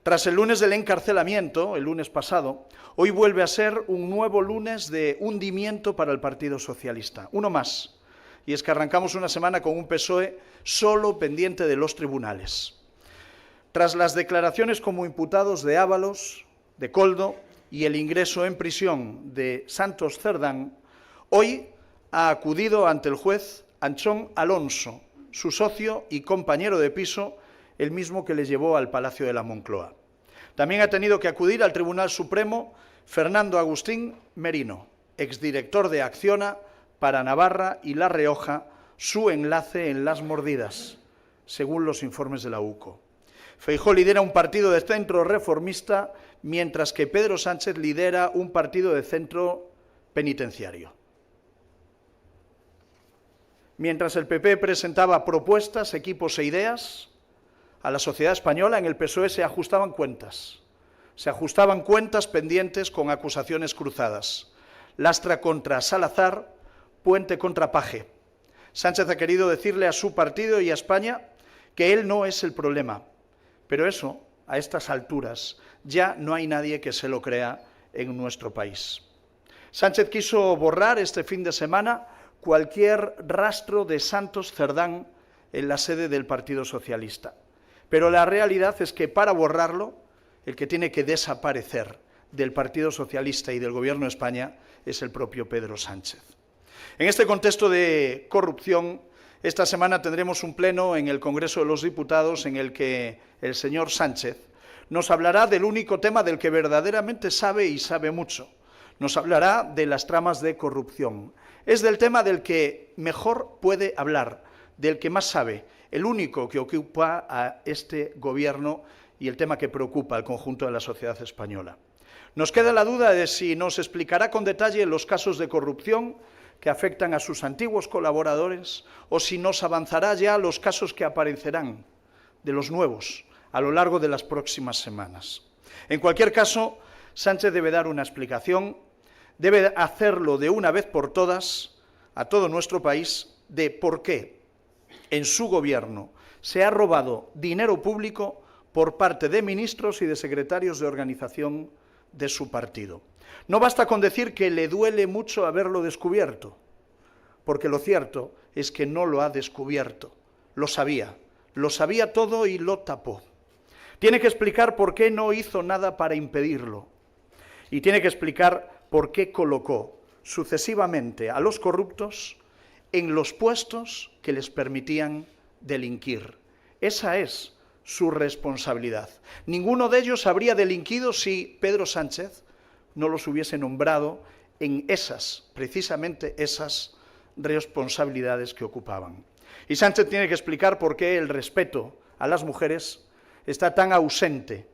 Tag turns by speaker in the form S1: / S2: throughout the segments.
S1: Tras el lunes del encarcelamiento, el lunes pasado, hoy vuelve a ser un nuevo lunes de hundimiento para el Partido Socialista. Uno más. Y es que arrancamos una semana con un PSOE solo pendiente de los tribunales. Tras las declaraciones como imputados de Ábalos, de Koldo y el ingreso en prisión de Santos Cerdán, hoy ha acudido ante el juez Anchón Alonso, su socio y compañero de piso, el mismo que le llevó al Palacio de la Moncloa. También ha tenido que acudir al Tribunal Supremo Fernando Agustín Merino, exdirector de Acciona para Navarra y La Rioja, su enlace en las mordidas, según los informes de la UCO. Feijóo lidera un partido de centro reformista, mientras que Pedro Sánchez lidera un partido de centro penitenciario. Mientras el PP presentaba propuestas, equipos e ideas, a la sociedad española en el PSOE se ajustaban cuentas. Se ajustaban cuentas pendientes con acusaciones cruzadas. Lastra contra Salazar, Puente contra Paje. Sánchez ha querido decirle a su partido y a España que él no es el problema. Pero eso, a estas alturas, ya no hay nadie que se lo crea en nuestro país. Sánchez quiso borrar este fin de semana cualquier rastro de Santos Cerdán en la sede del Partido Socialista. Pero la realidad es que para borrarlo, el que tiene que desaparecer del Partido Socialista y del Gobierno de España es el propio Pedro Sánchez. En este contexto de corrupción, esta semana tendremos un pleno en el Congreso de los Diputados en el que el señor Sánchez nos hablará del único tema del que verdaderamente sabe y sabe mucho. Nos hablará de las tramas de corrupción. Es del tema del que mejor puede hablar, del que más sabe, el único que ocupa a este gobierno y el tema que preocupa al conjunto de la sociedad española. Nos queda la duda de si nos explicará con detalle los casos de corrupción que afectan a sus antiguos colaboradores o si nos avanzará ya los casos que aparecerán de los nuevos a lo largo de las próximas semanas. En cualquier caso, Sánchez debe dar una explicación, debe hacerlo de una vez por todas a todo nuestro país de por qué en su gobierno se ha robado dinero público por parte de ministros y de secretarios de organización de su partido. No basta con decir que le duele mucho haberlo descubierto, porque lo cierto es que no lo ha descubierto, lo sabía todo y lo tapó. Tiene que explicar por qué no hizo nada para impedirlo y tiene que explicar por qué colocó sucesivamente a los corruptos en los puestos que les permitían delinquir. Esa es su responsabilidad. Ninguno de ellos habría delinquido si Pedro Sánchez no los hubiese nombrado en precisamente esas responsabilidades que ocupaban. Y Sánchez tiene que explicar por qué el respeto a las mujeres está tan ausente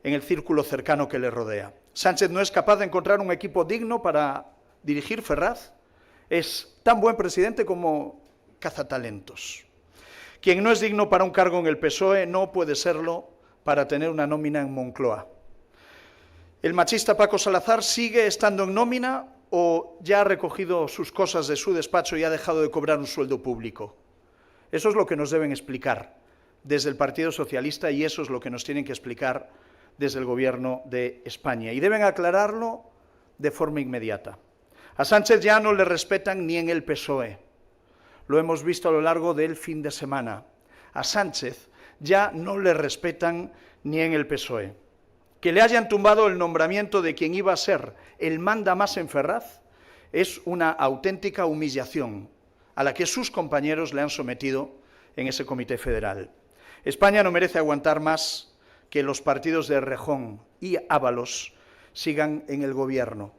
S1: en el círculo cercano que le rodea. Sánchez no es capaz de encontrar un equipo digno para dirigir Ferraz. Es tan buen presidente como cazatalentos. Quien no es digno para un cargo en el PSOE no puede serlo para tener una nómina en Moncloa. ¿El machista Paco Salazar sigue estando en nómina o ya ha recogido sus cosas de su despacho y ha dejado de cobrar un sueldo público? Eso es lo que nos deben explicar desde el Partido Socialista y eso es lo que nos tienen que explicar desde el Gobierno de España. Y deben aclararlo de forma inmediata. A Sánchez ya no le respetan ni en el PSOE. Lo hemos visto a lo largo del fin de semana. A Sánchez ya no le respetan ni en el PSOE. Que le hayan tumbado el nombramiento de quien iba a ser el mandamás en Ferraz es una auténtica humillación a la que sus compañeros le han sometido en ese comité federal. España no merece aguantar más que los partidos de Rejón y Ábalos sigan en el gobierno.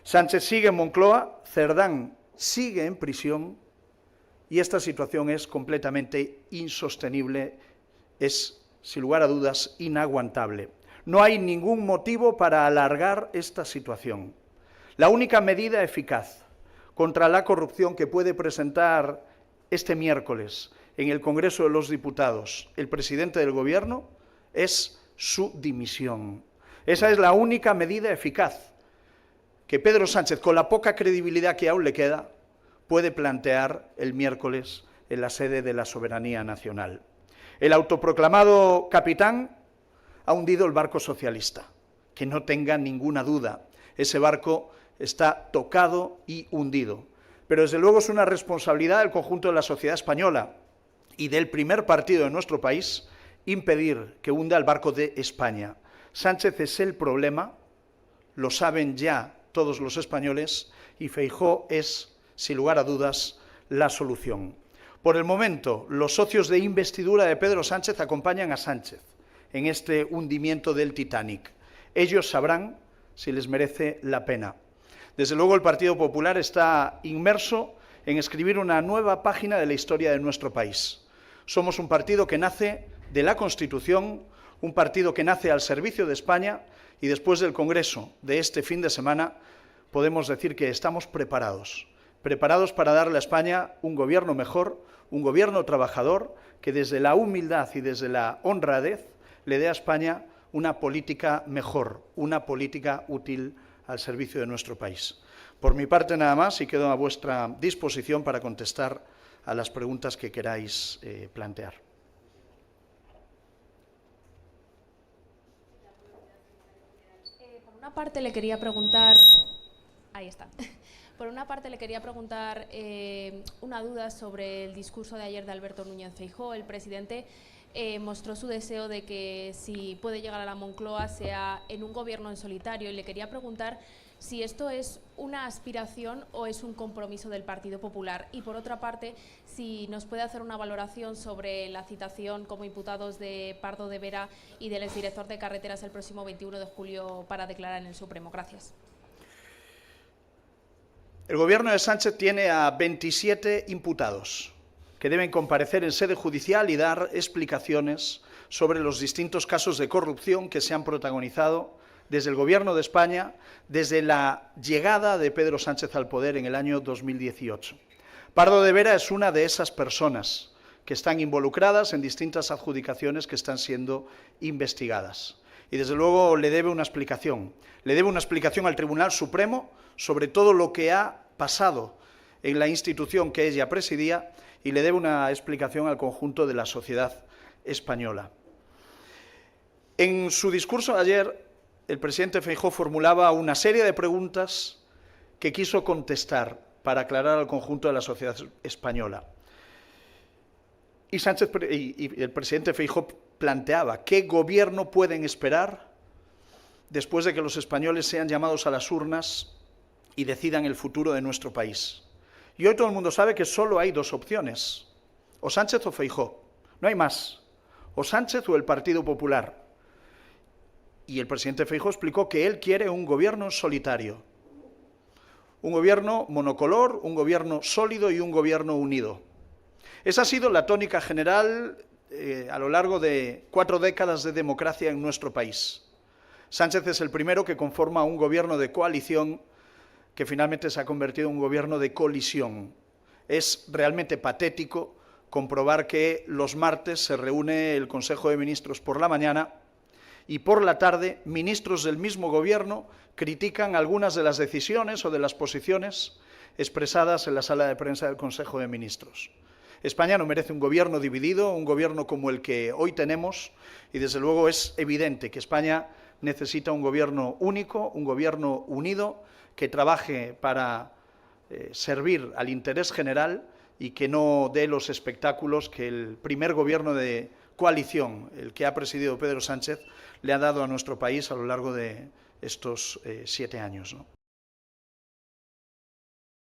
S1: Sánchez sigue en Moncloa, Cerdán sigue en prisión y esta situación es completamente insostenible, es, sin lugar a dudas, inaguantable. No hay ningún motivo para alargar esta situación. La única medida eficaz contra la corrupción que puede presentar este miércoles en el Congreso de los Diputados el presidente del Gobierno es su dimisión. Esa es la única medida eficaz que Pedro Sánchez, con la poca credibilidad que aún le queda, puede plantear el miércoles en la sede de la soberanía nacional. El autoproclamado capitán ha hundido el barco socialista, que no tenga ninguna duda. Ese barco está tocado y hundido. Pero desde luego es una responsabilidad del conjunto de la sociedad española y del primer partido de nuestro país impedir que hunda el barco de España. Sánchez es el problema, lo saben ya todos los españoles, y Feijóo es, sin lugar a dudas, la solución. Por el momento, los socios de investidura de Pedro Sánchez acompañan a Sánchez en este hundimiento del Titanic. Ellos sabrán si les merece la pena. Desde luego, el Partido Popular está inmerso en escribir una nueva página de la historia de nuestro país. Somos un partido que nace de la Constitución, un partido que nace al servicio de España, y después del Congreso de este fin de semana podemos decir que estamos preparados para darle a España un gobierno mejor, un gobierno trabajador, que desde la humildad y desde la honradez le dé a España una política mejor, una política útil al servicio de nuestro país. Por mi parte nada más, y quedo a vuestra disposición para contestar a las preguntas que queráis plantear.
S2: Por una parte le quería preguntar... Ahí está. Por una parte le quería preguntar una duda sobre el discurso de ayer de Alberto Núñez Feijóo. El presidente mostró su deseo de que si puede llegar a la Moncloa sea en un gobierno en solitario, y le quería preguntar si esto es una aspiración o es un compromiso del Partido Popular. Y por otra parte, si nos puede hacer una valoración sobre la citación como imputados de Pardo de Vera y del exdirector de Carreteras el próximo 21 de julio para declarar en el Supremo. Gracias.
S1: El gobierno de Sánchez tiene a 27 imputados que deben comparecer en sede judicial y dar explicaciones sobre los distintos casos de corrupción que se han protagonizado desde el Gobierno de España, desde la llegada de Pedro Sánchez al poder en el año 2018. Pardo de Vera es una de esas personas que están involucradas en distintas adjudicaciones que están siendo investigadas. Y desde luego le debe una explicación. Le debe una explicación al Tribunal Supremo sobre todo lo que ha pasado en la institución que ella presidía, y le debe una explicación al conjunto de la sociedad española. En su discurso de ayer, el presidente Feijóo formulaba una serie de preguntas que quiso contestar para aclarar al conjunto de la sociedad española. Y el presidente Feijóo planteaba qué gobierno pueden esperar después de que los españoles sean llamados a las urnas y decidan el futuro de nuestro país. Y hoy todo el mundo sabe que solo hay dos opciones, o Sánchez o Feijóo, no hay más, o Sánchez o el Partido Popular. Y el presidente Feijóo explicó que él quiere un gobierno solitario, un gobierno monocolor, un gobierno sólido y un gobierno unido. Esa ha sido la tónica general a lo largo de 4 décadas de democracia en nuestro país. Sánchez es el primero que conforma un gobierno de coalición que finalmente se ha convertido en un gobierno de colisión. Es realmente patético comprobar que los martes se reúne el Consejo de Ministros por la mañana y por la tarde ministros del mismo gobierno critican algunas de las decisiones o de las posiciones expresadas en la sala de prensa del Consejo de Ministros. España no merece un gobierno dividido, un gobierno como el que hoy tenemos, y desde luego es evidente que España necesita un gobierno único, un gobierno unido, que trabaje para servir al interés general y que no dé los espectáculos que el primer gobierno de coalición, el que ha presidido Pedro Sánchez, le ha dado a nuestro país a lo largo de estos 7 años, ¿no?